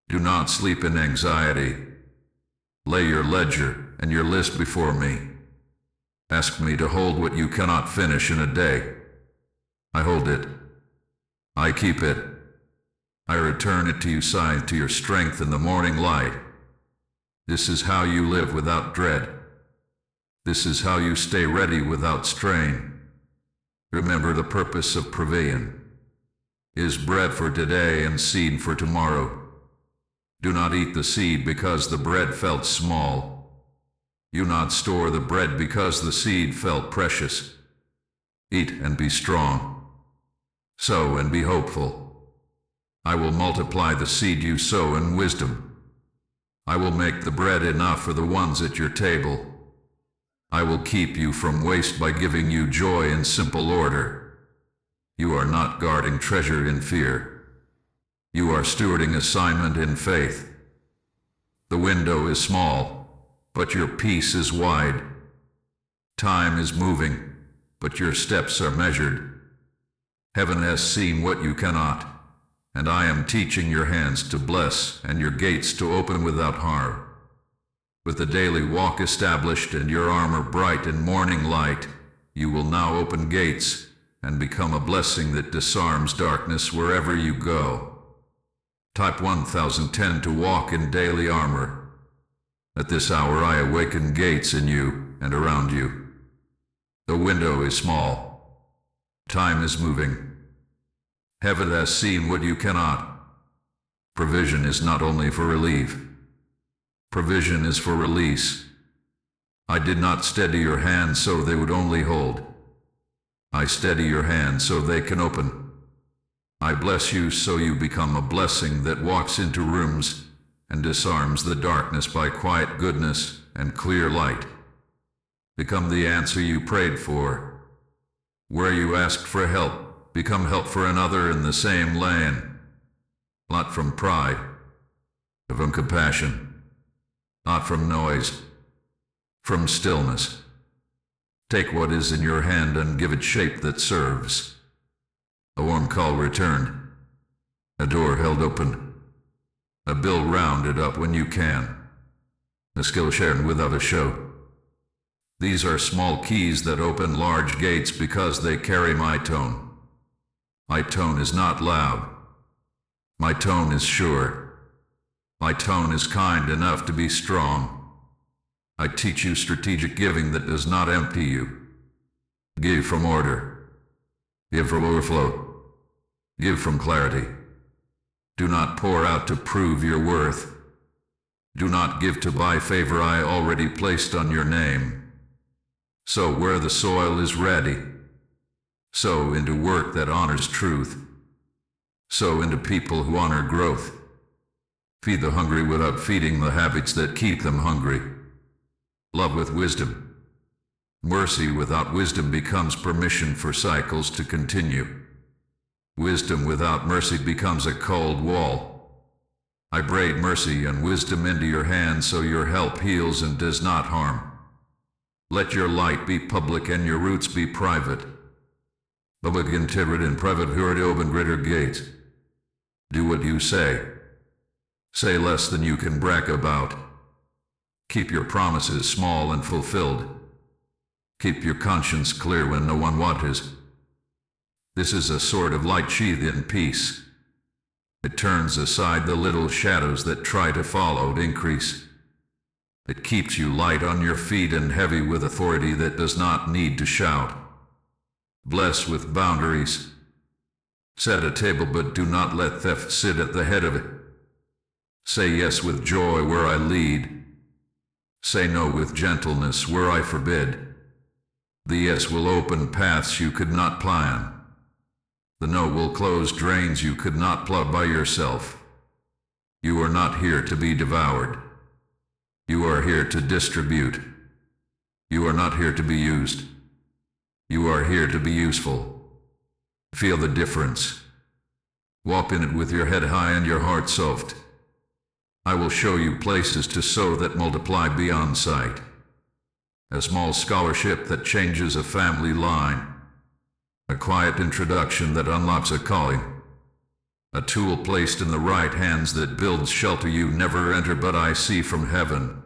Do not sleep in anxiety. Lay your ledger and your list before me. Ask me to hold what you cannot finish in a day. I hold it. I keep it. I return it to you, signed to your strength in the morning light. This is how you live without dread. This is how you stay ready without strain. Remember the purpose of provision is bread for today and seed for tomorrow. Do not eat the seed because the bread felt small. Do not store the bread because the seed felt precious. Eat and be strong. Sow and be hopeful. I will multiply the seed you sow in wisdom. I will make the bread enough for the ones at your table. I will keep you from waste by giving you joy in simple order. You are not guarding treasure in fear. You are stewarding assignment in faith. The window is small, but your peace is wide. Time is moving, but your steps are measured. Heaven has seen what you cannot, and I am teaching your hands to bless and your gates to open without harm. With the daily walk established and your armor bright in morning light, you will now open gates and become a blessing that disarms darkness wherever you go. Type 1010 to walk in daily armor. At this hour I awaken gates in you and around you. The window is small. Time is moving. Heaven has seen what you cannot. Provision is not only for relief. Provision is for release. I did not steady your hands so they would only hold. I steady your hands so they can open. I bless you so you become a blessing that walks into rooms and disarms the darkness by quiet goodness and clear light. Become the answer you prayed for. Where you asked for help, become help for another in the same lane. Not from pride, but from compassion. Not from noise, from stillness. Take what is in your hand and give it shape that serves. A warm call returned. A door held open. A bill rounded up when you can. A skill shared without a show. These are small keys that open large gates because they carry my tone. My tone is not loud. My tone is sure. My tone is kind enough to be strong. I teach you strategic giving that does not empty you. Give from order. Give from overflow. Give from clarity. Do not pour out to prove your worth. Do not give to buy favor I already placed on your name. Sow where the soil is ready. Sow into work that honors truth. Sow into people who honor growth. Feed the hungry without feeding the habits that keep them hungry. Love with wisdom. Mercy without wisdom becomes permission for cycles to continue. Wisdom without mercy becomes a cold wall. I braid mercy and wisdom into your hands so your help heals and does not harm. Let your light be public and your roots be private. Public integrity and private purity open greater gates. Do what you say. Say less than you can brag about. Keep your promises small and fulfilled. Keep your conscience clear when no one watches. This is a sword of light sheathed in peace. It turns aside the little shadows that try to follow and increase. It keeps you light on your feet and heavy with authority that does not need to shout. Bless with boundaries. Set a table, but do not let theft sit at the head of it. Say yes with joy where I lead. Say no with gentleness where I forbid. The yes will open paths you could not plan. The no will close drains you could not plug by yourself. You are not here to be devoured. You are here to distribute. You are not here to be used. You are here to be useful. Feel the difference. Walk in it with your head high and your heart soft. I will show you places to sow that multiply beyond sight. A small scholarship that changes a family line. A quiet introduction that unlocks a calling. A tool placed in the right hands that builds shelter you never enter but I see from heaven.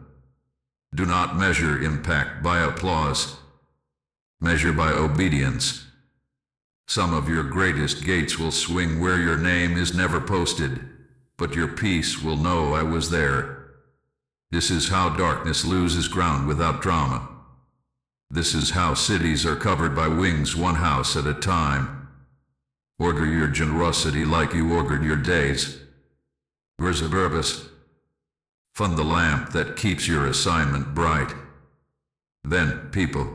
Do not measure impact by applause. Measure by obedience. Some of your greatest gates will swing where your name is never posted, but your peace will know I was there. This is how darkness loses ground without drama. This is how cities are covered by wings, one house at a time. Order your generosity like you ordered your days. Reservus. Fund the lamp that keeps your assignment bright. Then, people.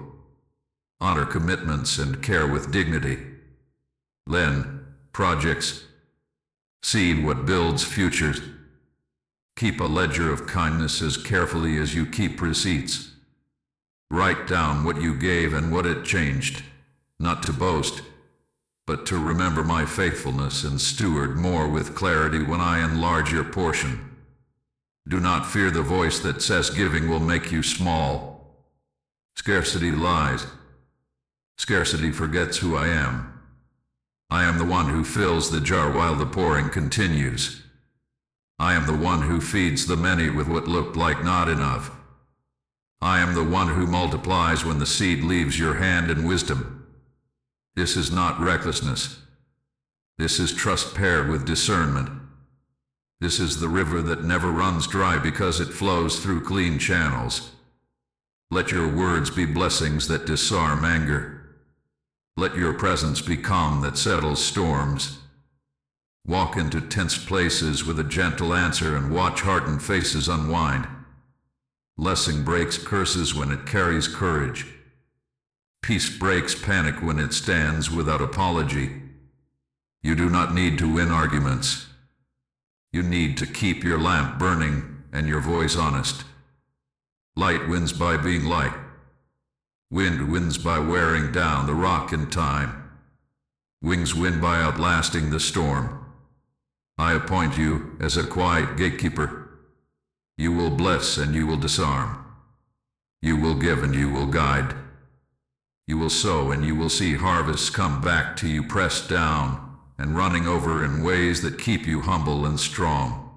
Honor commitments and care with dignity. Lend, projects. Seed what builds futures. Keep a ledger of kindness as carefully as you keep receipts. Write down what you gave and what it changed, not to boast, but to remember my faithfulness and steward more with clarity when I enlarge your portion. Do not fear the voice that says giving will make you small. Scarcity lies. Scarcity forgets who I am. I am the one who fills the jar while the pouring continues. I am the one who feeds the many with what looked like not enough. I am the one who multiplies when the seed leaves your hand in wisdom. This is not recklessness. This is trust paired with discernment. This is the river that never runs dry because it flows through clean channels. Let your words be blessings that disarm anger. Let your presence be calm that settles storms. Walk into tense places with a gentle answer and watch hardened faces unwind. Blessing breaks curses when it carries courage. Peace breaks panic when it stands without apology. You do not need to win arguments. You need to keep your lamp burning and your voice honest. Light wins by being light. Wind wins by wearing down the rock in time. Wings win by outlasting the storm. I appoint you as a quiet gatekeeper. You will bless and you will disarm. You will give and you will guide. You will sow and you will see harvests come back to you pressed down and running over in ways that keep you humble and strong.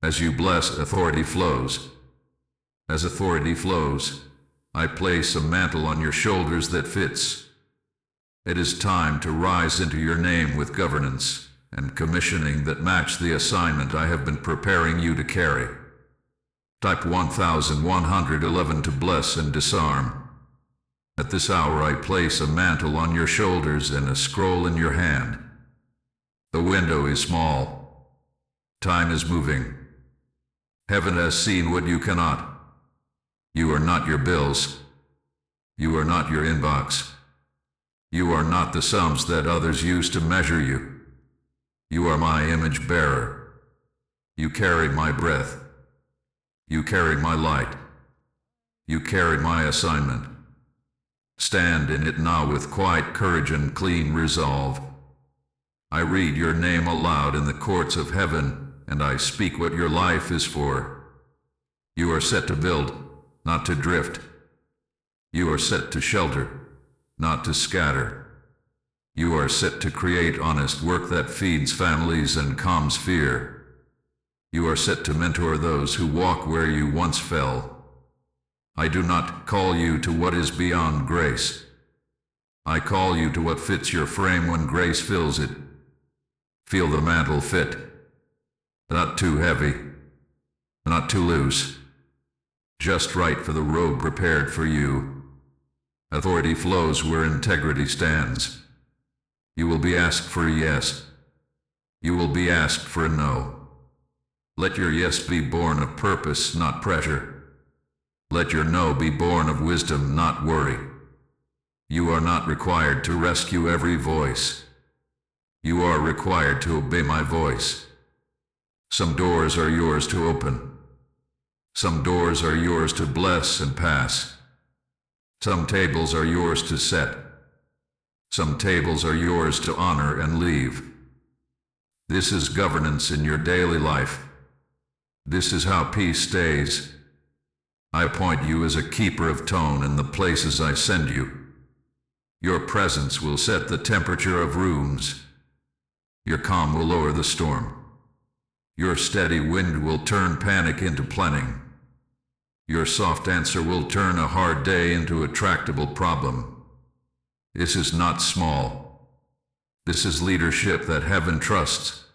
As you bless, authority flows. As authority flows, I place a mantle on your shoulders that fits. It is time to rise into your name with governance and commissioning that match the assignment I have been preparing you to carry. Type 1111 to bless and disarm. At this hour I place a mantle on your shoulders and a scroll in your hand. The window is small. Time is moving. Heaven has seen what you cannot. You are not your bills. You are not your inbox. You are not the sums that others use to measure you. You are my image bearer. You carry my breath. You carry my light. You carry my assignment. Stand in it now with quiet courage and clean resolve. I read your name aloud in the courts of heaven, and I speak what your life is for. You are set to build, not to drift. You are set to shelter, not to scatter. You are set to create honest work that feeds families and calms fear. You are set to mentor those who walk where you once fell. I do not call you to what is beyond grace. I call you to what fits your frame when grace fills it. Feel the mantle fit. Not too heavy, not too loose. Just right for the road prepared for you. Authority flows where integrity stands. You will be asked for a yes. You will be asked for a no. Let your yes be born of purpose, not pressure. Let your no be born of wisdom, not worry. You are not required to rescue every voice. You are required to obey my voice. Some doors are yours to open. Some doors are yours to bless and pass. Some tables are yours to set. Some tables are yours to honor and leave. This is governance in your daily life. This is how peace stays. I appoint you as a keeper of tone in the places I send you. Your presence will set the temperature of rooms. Your calm will lower the storm. Your steady wind will turn panic into planning. Your soft answer will turn a hard day into a tractable problem. This is not small. This is leadership that heaven trusts.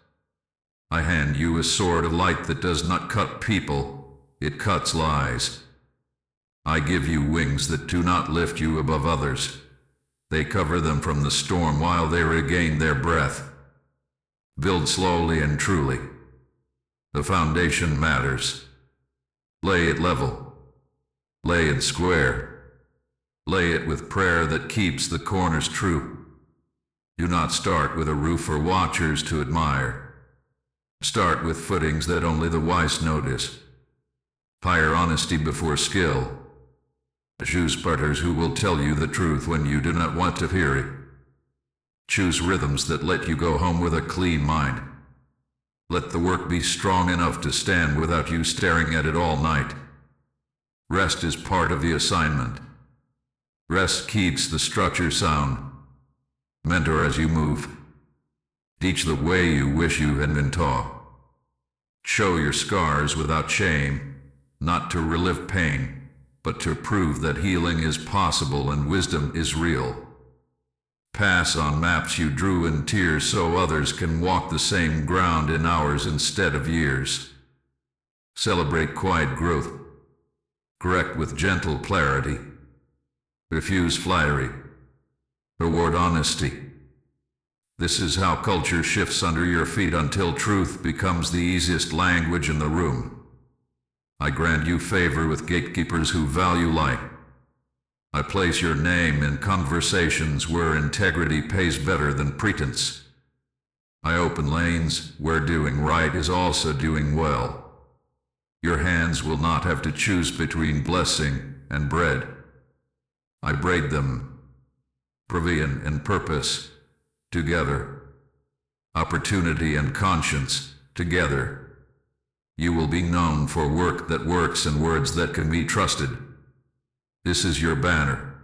I hand you a sword of light that does not cut people, it cuts lies. I give you wings that do not lift you above others. They cover them from the storm while they regain their breath. Build slowly and truly. The foundation matters. Lay it level. Lay it square. Lay it with prayer that keeps the corners true. Do not start with a roof for watchers to admire. Start with footings that only the wise notice. Hire honesty before skill. Choose partners who will tell you the truth when you do not want to hear it. Choose rhythms that let you go home with a clean mind. Let the work be strong enough to stand without you staring at it all night. Rest is part of the assignment. Rest keeps the structure sound. Mentor as you move. Teach the way you wish you had been taught. Show your scars without shame, not to relive pain, but to prove that healing is possible and wisdom is real. Pass on maps you drew in tears so others can walk the same ground in hours instead of years. Celebrate quiet growth. Correct with gentle clarity. Refuse flattery. Reward honesty. This is how culture shifts under your feet until truth becomes the easiest language in the room. I grant you favor with gatekeepers who value light. I place your name in conversations where integrity pays better than pretense. I open lanes where doing right is also doing well. Your hands will not have to choose between blessing and bread. I braid them, provision and purpose, together. Opportunity and conscience, together. You will be known for work that works and words that can be trusted. This is your banner.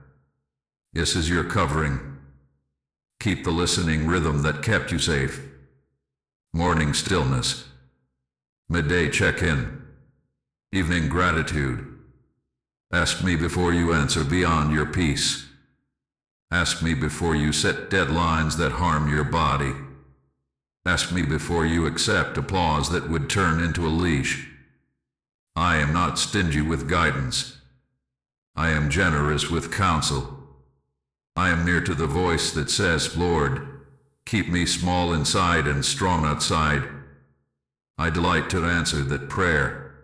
This is your covering. Keep the listening rhythm that kept you safe. Morning stillness. Midday check-in. Evening gratitude. Ask me before you answer beyond your peace. Ask me before you set deadlines that harm your body. Ask me before you accept applause that would turn into a leash. I am not stingy with guidance. I am generous with counsel. I am near to the voice that says, Lord, keep me small inside and strong outside. I delight to answer that prayer.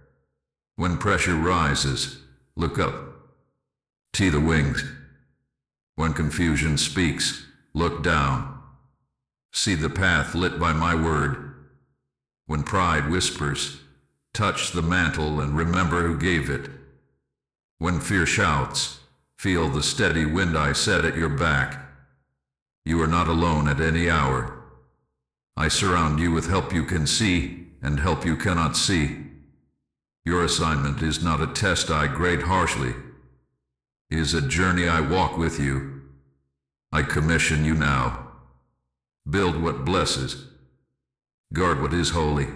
When pressure rises, look up. See the wings. When confusion speaks, look down. See the path lit by my word. When pride whispers, touch the mantle and remember who gave it. When fear shouts, feel the steady wind I set at your back. You are not alone at any hour. I surround you with help you can see and help you cannot see. Your assignment is not a test I grade harshly. It is a journey I walk with you. I commission you now. Build what blesses. Guard what is holy.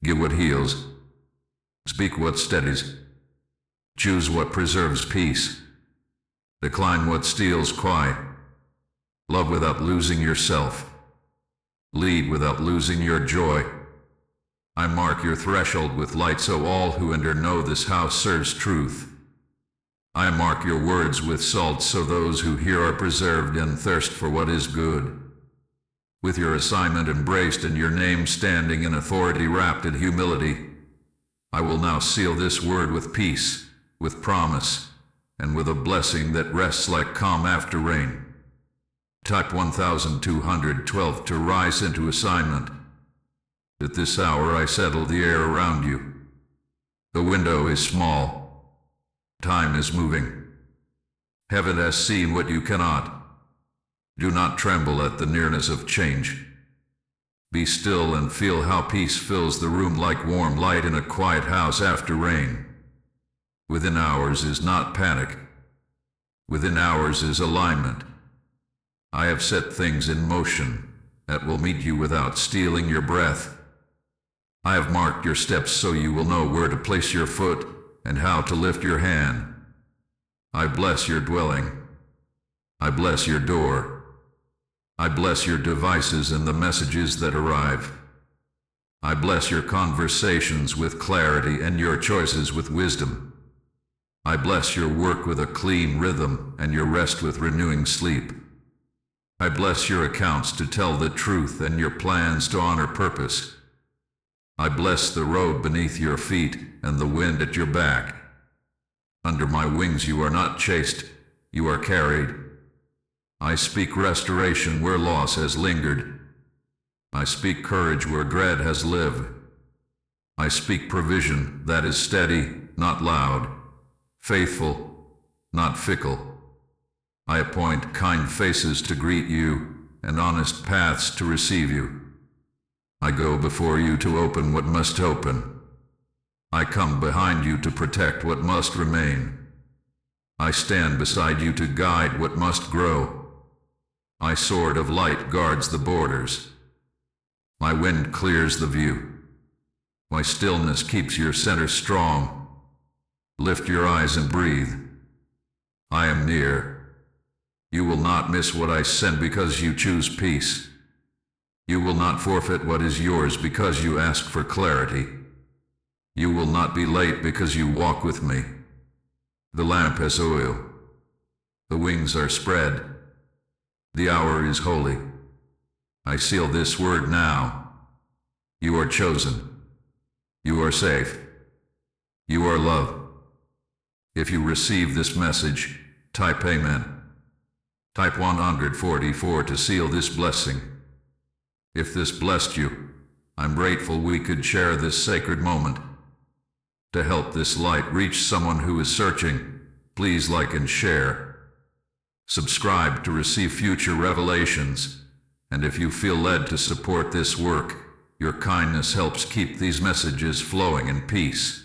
Give what heals. Speak what steadies. Choose what preserves peace. Decline what steals quiet. Love without losing yourself. Lead without losing your joy. I mark your threshold with light so all who enter know this house serves truth. I mark your words with salt so those who hear are preserved and thirst for what is good. With your assignment embraced and your name standing in authority wrapped in humility, I will now seal this word with peace, with promise, and with a blessing that rests like calm after rain. Type 1212 to rise into assignment. At this hour I settle the air around you. The window is small. Time is moving. Heaven has seen what you cannot. Do not tremble at the nearness of change. Be still and feel how peace fills the room like warm light in a quiet house after rain. Within hours is not panic. Within hours is alignment. I have set things in motion that will meet you without stealing your breath. I have marked your steps so you will know where to place your foot and how to lift your hand. I bless your dwelling. I bless your door. I bless your devices and the messages that arrive. I bless your conversations with clarity and your choices with wisdom. I bless your work with a clean rhythm and your rest with renewing sleep. I bless your accounts to tell the truth and your plans to honor purpose. I bless the road beneath your feet and the wind at your back. Under my wings you are not chased, you are carried. I speak restoration where loss has lingered. I speak courage where dread has lived. I speak provision that is steady, not loud, faithful, not fickle. I appoint kind faces to greet you and honest paths to receive you. I go before you to open what must open. I come behind you to protect what must remain. I stand beside you to guide what must grow. My sword of light guards the borders. My wind clears the view. My stillness keeps your center strong. Lift your eyes and breathe. I am near. You will not miss what I send because you choose peace. You will not forfeit what is yours because you ask for clarity. You will not be late because you walk with me. The lamp has oil. The wings are spread. The hour is holy. I seal this word now. You are chosen. You are safe. You are loved. If you receive this message, type Amen. Type 144 to seal this blessing. If this blessed you, I'm grateful we could share this sacred moment. To help this light reach someone who is searching, please like and share. Subscribe to receive future revelations, and if you feel led to support this work, your kindness helps keep these messages flowing in peace.